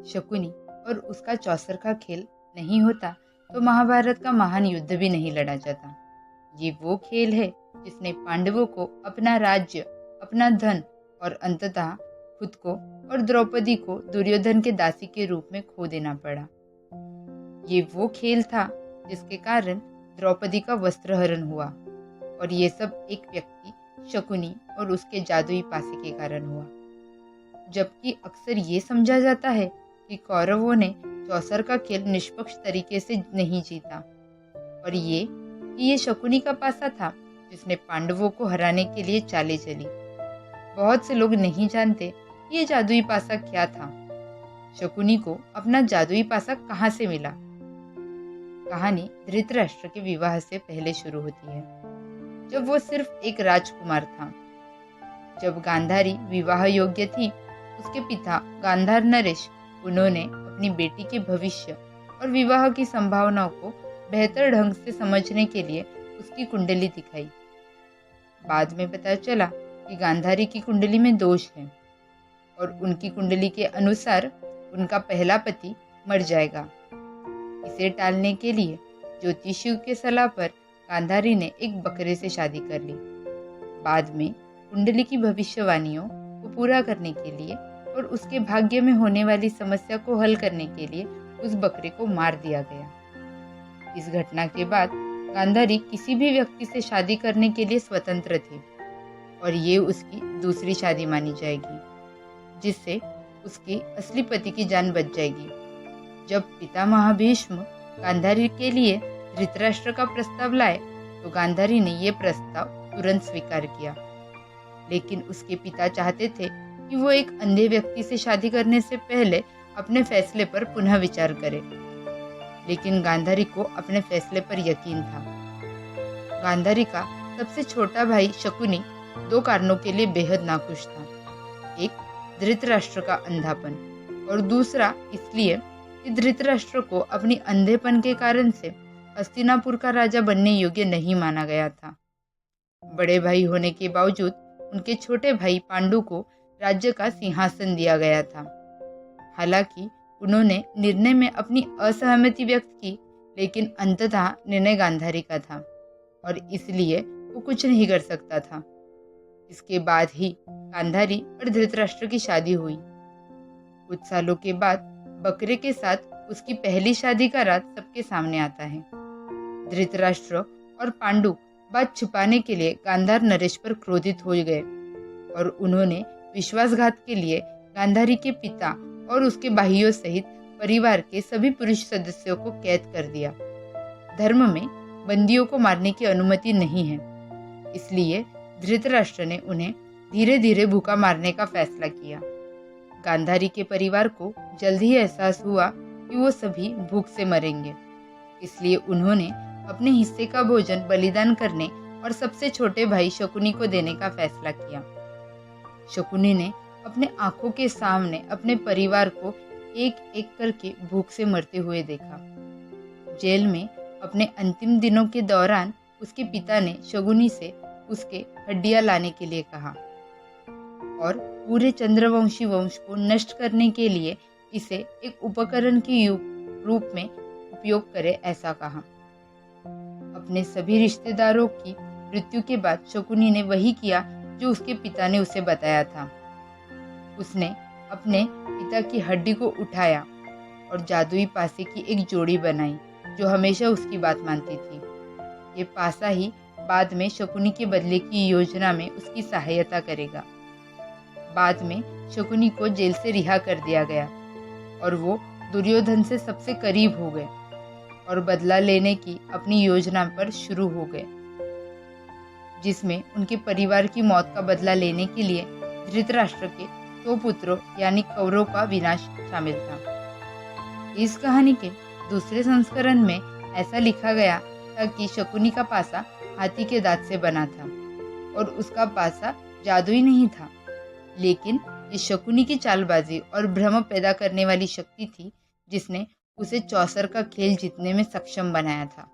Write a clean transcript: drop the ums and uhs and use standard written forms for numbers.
शकुनी और उसका चौसर का खेल नहीं होता तो महाभारत का महान युद्ध भी नहीं लड़ा जाता। ये वो खेल है जिसने पांडवों को अपना राज्य, अपना धन और अंततः खुद को और द्रौपदी को दुर्योधन के दासी के रूप में खो देना पड़ा। ये वो खेल था जिसके कारण द्रौपदी का वस्त्रहरण हुआ, और ये सब एक व्यक्ति शकुनी और उसके जादुई पासे के कारण हुआ। जबकि अक्सर ये समझा जाता है कि कौरवों ने चौसर का खेल निष्पक्ष तरीके से नहीं जीता, और ये शकुनी का पासा था जिसने पांडवों को हराने के लिए चालें चली। बहुत से लोग नहीं जानते ये जादुई पासा क्या था। शकुनी को अपना जादुई पासा कहाँ से मिला। कहानी धृतराष्ट्र के विवाह से पहले शुरू होती है, जब वो सिर्फ एक राजकुमार था। जब गांधारी विवाह योग्य थी, उसके पिता गांधार नरेश उन्होंने अपनी बेटी के भविष्य और विवाह की संभावनाओं को बेहतर ढंग से समझने के लिए उसकी कुंडली दिखाई। बाद में पता चला कि गांधारी की कुंडली में दोष है और उनकी कुंडली के अनुसार उनका पहला पति मर जाएगा। इसे टालने के लिए ज्योतिषियों के सलाह पर गांधारी ने एक बकरे से शादी कर ली। बाद में कुंडली की भविष्यवाणियों को पूरा करने के लिए और उसके भाग्य में होने वाली समस्या को हल करने के लिए उस बकरे को मार दिया गया। इस घटना के बाद गांधारी किसी भी व्यक्ति से शादी करने के लिए स्वतंत्र थी, और ये उसकी दूसरी शादी मानी जाएगी, जिससे उसके असली पति की जान बच जाएगी। जब पितामह भीष्म गांधारी के लिए धृतराष्ट्र का प्रस्ताव लाए तो गांधारी ने यह प्रस्ताव तुरंत स्वीकार किया, लेकिन उसके पिता चाहते थे कि वो एक अंधे व्यक्ति से शादी करने से पहले अपने फैसले पर पुनः विचार करे। लेकिन गांधारी को अपने फैसले पर यकीन था। गांधारी का सबसे छोटा भाई शकुनी 2 कारणों के लिए बेहद नाखुश था। एक, धृतराष्ट्र का अंधापन, और दूसरा इसलिए कि धृतराष्ट्र को अपनी अंधेपन के कारण से हस्तिनापुर का राजा बनने योग्य नहीं माना गया था। बड़े भाई होने के बावजूद उनके छोटे भाई पांडु को राज्य का सिंहासन दिया गया था। हालांकि उन्होंने निर्णय में अपनी असहमति व्यक्त की, लेकिन अंततः निर्णय गांधारी का था और इसलिए वो कुछ नहीं कर सकता था। इसके बाद ही गांधारी और धृतराष्ट्र की शादी हुई। कुछ सालों के बाद बकरे के साथ उसकी पहली शादी का राज सबके सामने आता है। धृतराष्ट्र और पांडु बात छुपाने के लिए गांधार नरेश पर क्रोधित हो गए और उन्होंने विश्वासघात के लिए गांधारी के पिता और उसके भाइयों सहित परिवार के सभी पुरुष सदस्यों को कैद कर दिया। धर्म में बंदियों को मारने की अनुमति नहीं है, इसलिए धृतराष्ट्र ने उन्हें धीरे धीरे भूखा मारने का फैसला किया। गांधारी के परिवार को जल्द ही एहसास हुआ कि वो सभी भूख से मरेंगे, इसलिए उन्होंने अपने हिस्से का भोजन बलिदान करने और सबसे छोटे भाई शकुनी को देने का फैसला किया। शकुनी ने अपने आंखों के सामने अपने परिवार को एक एक करके भूख से मरते हुए देखा। जेल में अपने अंतिम दिनों के दौरान उसके पिता ने शकुनी से उसके हड्डियां लाने के लिए कहा और पूरे चंद्रवंशी वंश को नष्ट करने के लिए इसे एक उपकरण के रूप में उपयोग करे, ऐसा कहा। अपने सभी रिश्तेदारों की मृत्यु के बाद शकुनी ने वही किया जो उसके पिता ने उसे बताया था। उसने अपने पिता की हड्डी को उठाया और जादुई पासे की एक जोड़ी बनाई जो हमेशा उसकी बात मानती थी। ये पासा ही बाद में शकुनी के बदले की योजना में उसकी सहायता करेगा। बाद में शकुनी को जेल से रिहा कर दिया गया और वो दुर्योधन से सबसे करीब हो गए और बदला लेने की अपनी योजना पर शुरू हो गए, जिसमें उनके परिवार की मौत का बदला लेने के लिए धृतराष्ट्र के 2 पुत्रों यानी कौरवों का विनाश शामिल था। इस कहानी के दूसरे संस्करण में ऐसा लिखा गया था कि शकुनी का पासा हाथी के दांत से बना था और उसका पासा जादुई नहीं था, लेकिन ये शकुनी की चालबाजी और भ्रम पैदा करने वाली शक्ति थी जिसने उसे चौसर का खेल जीतने में सक्षम बनाया था।